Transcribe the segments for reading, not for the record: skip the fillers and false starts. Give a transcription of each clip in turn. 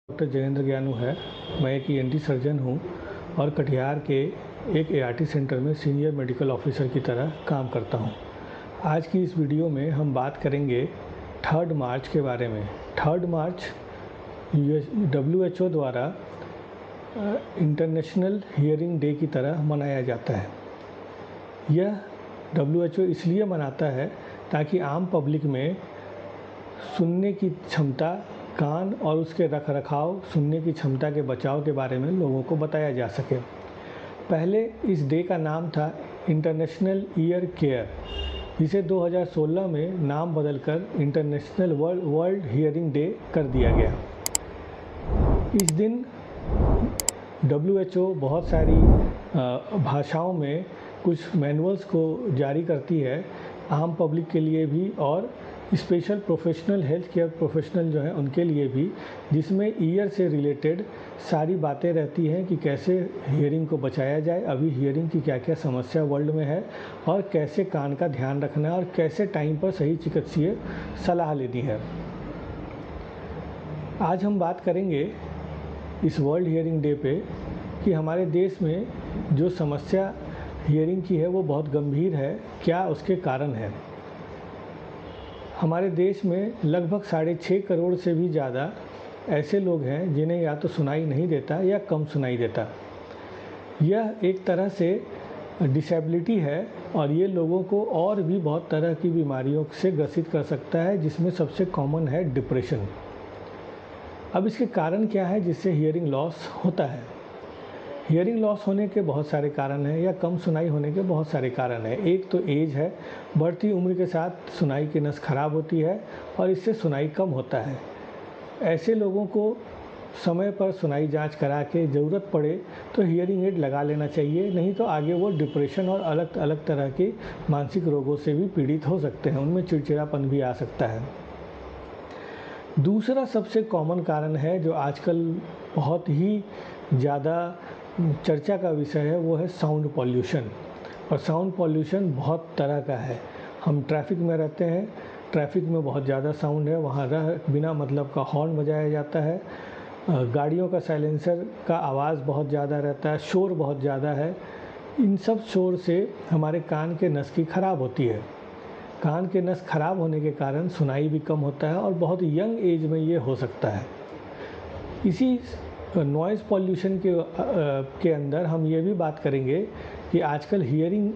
Doctor Jayendra ज्ञानू है। मैं एक ईएनटी सर्जन हूँ और कटिहार के एक एआरटी सेंटर में सीनियर मेडिकल ऑफिसर की तरह काम करता हूँ। आज की इस वीडियो में हम बात करेंगे 3 मार्च के बारे में। 3 मार्च WHO द्वारा इंटरनेशनल हियरिंग डे की तरह मनाया जाता है। यह WHO इसलिए मनाता है ताकि आम पब्लिक में सुनने की क्षमता, कान और उसके रखरखाव, सुनने की क्षमता के बचाव के बारे में लोगों को बताया जा सके। पहले इस डे का नाम था इंटरनेशनल ईयर केयर, जिसे 2016 में नाम बदलकर इंटरनेशनल वर्ल्ड हियरिंग डे कर दिया गया। इस दिन WHO बहुत सारी भाषाओं में कुछ मैनुअल्स को जारी करती है, आम पब्लिक के लिए भी और special professional health care professional जो हैं उनके लिए भी, जिसमें ईयर से रिलेटेड सारी बातें रहती हैं कि कैसे हियरिंग को बचाया जाए, अभी हियरिंग की क्या क्या समस्या वर्ल्ड में है और कैसे कान का ध्यान रखना है और कैसे टाइम पर सही चिकित्सीय सलाह लेनी है। आज हम बात करेंगे इस वर्ल्ड हियरिंग डे पे कि हमारे देश में जो समस्या हियरिंग की है वो बहुत गंभीर है, क्या उसके कारण है। हमारे देश में लगभग 6.5 करोड़ से भी ज़्यादा ऐसे लोग हैं जिन्हें या तो सुनाई नहीं देता या कम सुनाई देता। यह एक तरह से डिसेबिलिटी है और ये लोगों को और भी बहुत तरह की बीमारियों से ग्रसित कर सकता है, जिसमें सबसे कॉमन है डिप्रेशन। अब इसके कारण क्या है जिससे हियरिंग लॉस होता है। हियरिंग लॉस होने के बहुत सारे कारण हैं या कम सुनाई होने के बहुत सारे कारण हैं। एक तो एज है, बढ़ती उम्र के साथ सुनाई की नस खराब होती है और इससे सुनाई कम होता है। ऐसे लोगों को समय पर सुनाई जांच करा के ज़रूरत पड़े तो हियरिंग एड लगा लेना चाहिए, नहीं तो आगे वो डिप्रेशन और अलग अलग तरह के मानसिक रोगों से भी पीड़ित हो सकते हैं, उनमें चिड़चिड़ापन भी आ सकता है। दूसरा सबसे कॉमन कारण है जो आजकल बहुत ही ज़्यादा चर्चा का विषय है, वो है साउंड पॉल्यूशन। और साउंड पॉल्यूशन बहुत तरह का है। हम ट्रैफिक में रहते हैं, ट्रैफिक में बहुत ज़्यादा साउंड है, वहाँ बिना मतलब का हॉर्न बजाया जाता है, गाड़ियों का साइलेंसर का आवाज़ बहुत ज़्यादा रहता है, शोर बहुत ज़्यादा है। इन सब शोर से हमारे कान के नस की खराब होती है। कान के नस खराब होने के कारण सुनाई भी कम होता है और बहुत यंग एज में ये हो सकता है। इसी नॉइज़ पॉल्यूशन के अंदर हम ये भी बात करेंगे कि आजकल हियरिंग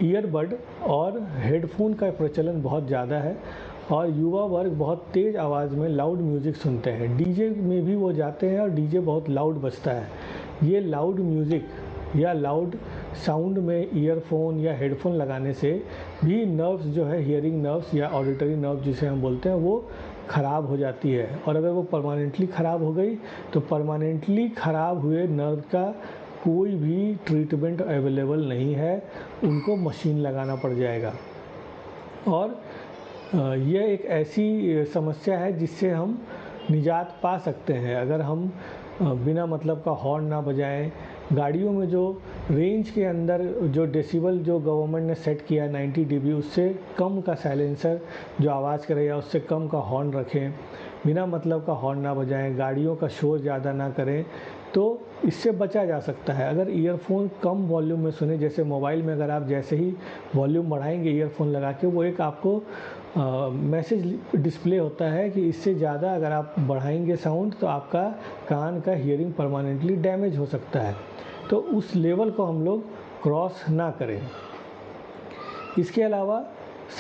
ईयरबड और हेडफोन का प्रचलन बहुत ज़्यादा है और युवा वर्ग बहुत तेज़ आवाज़ में लाउड म्यूज़िक सुनते हैं। डीजे में भी वो जाते हैं और डीजे बहुत लाउड बजता है। ये लाउड म्यूज़िक या लाउड साउंड में ईयरफोन या हेडफोन लगाने से भी नर्व्स जो है, हियरिंग नर्व्स या ऑडिटरी नर्व जिसे हम बोलते हैं, वो ख़राब हो जाती है। और अगर वो परमानेंटली ख़राब हो गई तो परमानेंटली ख़राब हुए नर्व का कोई भी ट्रीटमेंट अवेलेबल नहीं है, उनको मशीन लगाना पड़ जाएगा। और यह एक ऐसी समस्या है जिससे हम निजात पा सकते हैं अगर हम बिना मतलब का हॉर्न ना बजाएं। गाड़ियों में जो रेंज के अंदर जो डेसिबल जो गवर्नमेंट ने सेट किया 90 dB, उससे कम का साइलेंसर जो आवाज़ करे या उससे कम का हॉर्न रखें, बिना मतलब का हॉर्न ना बजाएं, गाड़ियों का शोर ज़्यादा ना करें, तो इससे बचा जा सकता है। अगर ईयरफोन कम वॉल्यूम में सुने, जैसे मोबाइल में अगर आप जैसे ही वॉल्यूम बढ़ाएंगे ईयरफोन लगा के, वो एक आपको मैसेज डिस्प्ले होता है कि इससे ज़्यादा अगर आप बढ़ाएंगे साउंड तो आपका कान का हियरिंग परमानेंटली डैमेज हो सकता है। तो उस लेवल को हम लोग क्रॉस ना करें। इसके अलावा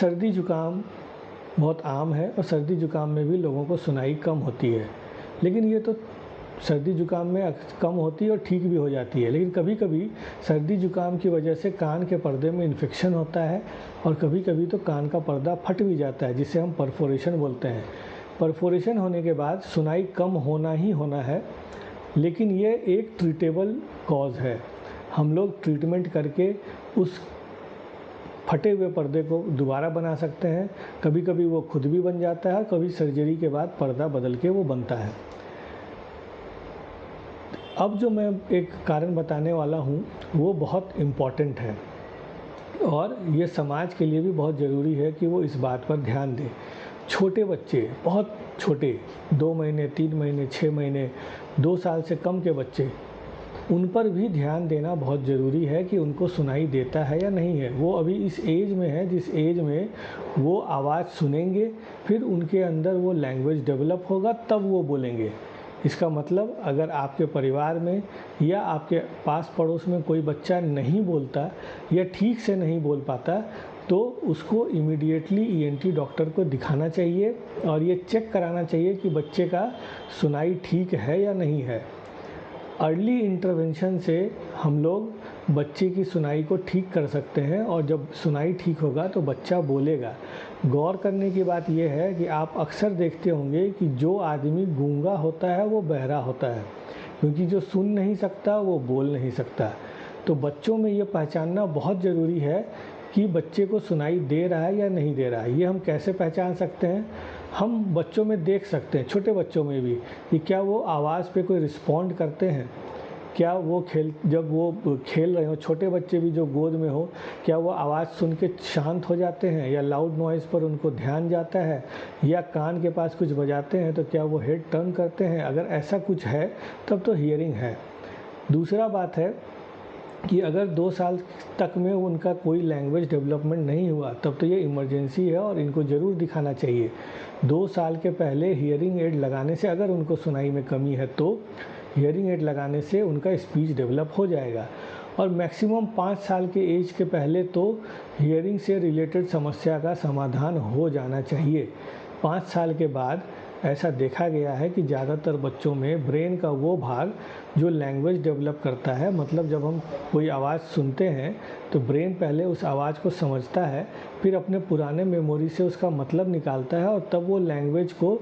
सर्दी जुकाम बहुत आम है और सर्दी जुकाम में भी लोगों को सुनाई कम होती है, लेकिन ये तो सर्दी जुकाम में कम होती है और ठीक भी हो जाती है। लेकिन कभी कभी सर्दी जुकाम की वजह से कान के पर्दे में इन्फेक्शन होता है और कभी कभी तो कान का पर्दा फट भी जाता है, जिसे हम परफोरेशन बोलते हैं। परफोरेशन होने के बाद सुनाई कम होना ही होना है, लेकिन ये एक ट्रीटेबल कॉज है। हम लोग ट्रीटमेंट करके उस फटे हुए पर्दे को दोबारा बना सकते हैं। कभी कभी वो खुद भी बन जाता है, कभी सर्जरी के बाद पर्दा बदल के वो बनता है। अब जो मैं एक कारण बताने वाला हूँ वो बहुत इम्पॉर्टेंट है और ये समाज के लिए भी बहुत ज़रूरी है कि वो इस बात पर ध्यान दें। छोटे बच्चे, बहुत छोटे 2 महीने, 3 महीने, 6 महीने, 2 साल से कम के बच्चे, उन पर भी ध्यान देना बहुत ज़रूरी है कि उनको सुनाई देता है या नहीं है। वो अभी इस एज में है जिस एज में वो आवाज़ सुनेंगे, फिर उनके अंदर वो लैंग्वेज डेवलप होगा, तब वो बोलेंगे। इसका मतलब अगर आपके परिवार में या आपके पास पड़ोस में कोई बच्चा नहीं बोलता या ठीक से नहीं बोल पाता, तो उसको इमीडिएटली ईएनटी डॉक्टर को दिखाना चाहिए और ये चेक कराना चाहिए कि बच्चे का सुनाई ठीक है या नहीं है। अर्ली इंटरवेंशन से हम लोग बच्चे की सुनाई को ठीक कर सकते हैं और जब सुनाई ठीक होगा तो बच्चा बोलेगा। गौर करने की बात यह है कि आप अक्सर देखते होंगे कि जो आदमी गूंगा होता है वो बहरा होता है, क्योंकि जो सुन नहीं सकता वो बोल नहीं सकता। तो बच्चों में ये पहचानना बहुत ज़रूरी है कि बच्चे को सुनाई दे रहा है या नहीं दे रहा है। ये हम कैसे पहचान सकते हैं? हम बच्चों में देख सकते हैं, छोटे बच्चों में भी, कि क्या वो आवाज़ पे कोई रिस्पॉन्ड करते हैं, क्या वो जब वो खेल रहे हो, छोटे बच्चे भी जो गोद में हो, क्या वो आवाज़ सुन के शांत हो जाते हैं या लाउड नॉइज़ पर उनको ध्यान जाता है, या कान के पास कुछ बजाते हैं तो क्या वो हेड टर्न करते हैं। अगर ऐसा कुछ है तब तो हियरिंग है। दूसरा बात है कि अगर 2 साल तक में उनका कोई लैंग्वेज डेवलपमेंट नहीं हुआ, तब तो ये इमरजेंसी है और इनको ज़रूर दिखाना चाहिए। 2 साल के पहले हियरिंग एड लगाने से अगर उनको सुनाई में कमी है तो हियरिंग एड लगाने से उनका स्पीच डेवलप हो जाएगा। और मैक्सिमम 5 साल के एज के पहले तो हियरिंग से रिलेटेड समस्या का समाधान हो जाना चाहिए। 5 साल के बाद ऐसा देखा गया है कि ज़्यादातर बच्चों में ब्रेन का वो भाग जो लैंग्वेज डेवलप करता है, मतलब जब हम कोई आवाज़ सुनते हैं तो ब्रेन पहले उस आवाज़ को समझता है, फिर अपने पुराने मेमोरी से उसका मतलब निकालता है और तब वो लैंग्वेज को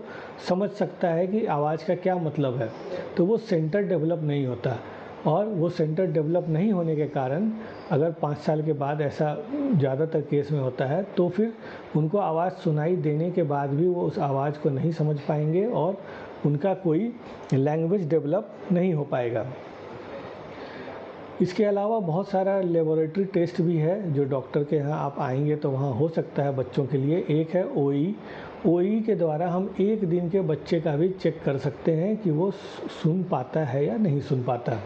समझ सकता है कि आवाज़ का क्या मतलब है। तो वो सेंटर डेवलप नहीं होता, और वो सेंटर डेवलप नहीं होने के कारण अगर 5 साल के बाद ऐसा ज़्यादातर केस में होता है, तो फिर उनको आवाज़ सुनाई देने के बाद भी वो उस आवाज़ को नहीं समझ पाएंगे और उनका कोई लैंग्वेज डेवलप नहीं हो पाएगा। इसके अलावा बहुत सारा लेबोरेटरी टेस्ट भी है जो डॉक्टर के यहाँ आप आएंगे तो वहाँ हो सकता है बच्चों के लिए। एक है ओई के द्वारा हम 1 दिन के बच्चे का भी चेक कर सकते हैं कि वो सुन पाता है या नहीं सुन पाता।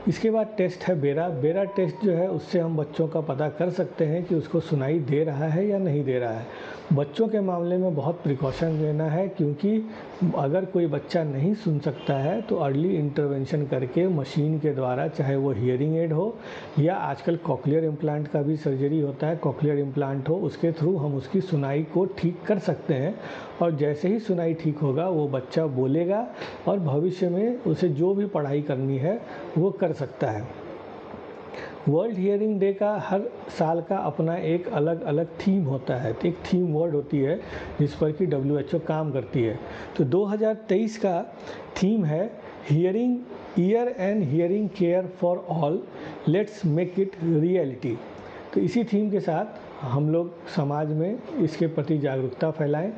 इसके बाद टेस्ट है बेरा टेस्ट जो है, उससे हम बच्चों का पता कर सकते हैं कि उसको सुनाई दे रहा है या नहीं दे रहा है। बच्चों के मामले में बहुत प्रिकॉशन लेना है, क्योंकि अगर कोई बच्चा नहीं सुन सकता है तो अर्ली इंटरवेंशन करके मशीन के द्वारा, चाहे वो हियरिंग एड हो या आजकल कॉकलियर इम्प्लांट का भी सर्जरी होता है, कॉकलियर इम्प्लांट हो, उसके थ्रू हम उसकी सुनाई को ठीक कर सकते हैं। और जैसे ही सुनाई ठीक होगा वो बच्चा बोलेगा और भविष्य में उसे जो भी पढ़ाई करनी है वो कर सकता है। वर्ल्ड हियरिंग डे का हर साल का अपना एक अलग अलग थीम होता है, तो एक थीम वर्ड होती है जिस पर कि WHO काम करती है। तो 2023 का थीम है hearing year and hearing care for all, let's make it reality. तो इसी थीम के साथ हम लोग समाज में इसके प्रति जागरूकता फैलाएं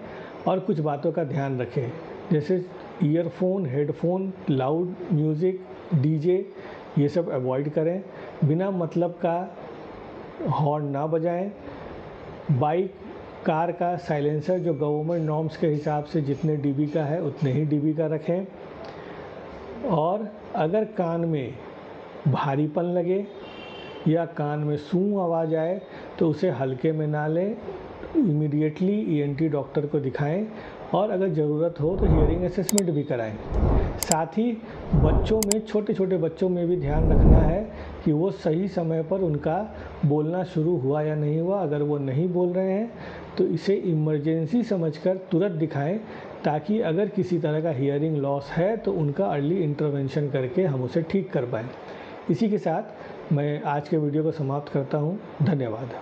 और कुछ बातों का ध्यान रखें, जैसे earphone, headphone, loud music, DJ, ये सब अवॉइड करें। बिना मतलब का हॉर्न ना बजाएं। बाइक, कार का साइलेंसर जो गवर्नमेंट नॉर्म्स के हिसाब से जितने डीबी का है उतने ही डीबी का रखें। और अगर कान में भारीपन लगे या कान में सूं आवाज़ आए तो उसे हल्के में ना लें, इमीडिएटली ईएनटी डॉक्टर को दिखाएं और अगर ज़रूरत हो तो हियरिंग असेसमेंट भी कराएं। साथ ही बच्चों में, छोटे छोटे बच्चों में भी ध्यान रखना है कि वो सही समय पर उनका बोलना शुरू हुआ या नहीं हुआ। अगर वो नहीं बोल रहे हैं तो इसे इमरजेंसी समझकर तुरंत दिखाएं, ताकि अगर किसी तरह का हियरिंग लॉस है तो उनका अर्ली इंटरवेंशन करके हम उसे ठीक कर पाएँ। इसी के साथ मैं आज के वीडियो को समाप्त करता हूँ। धन्यवाद।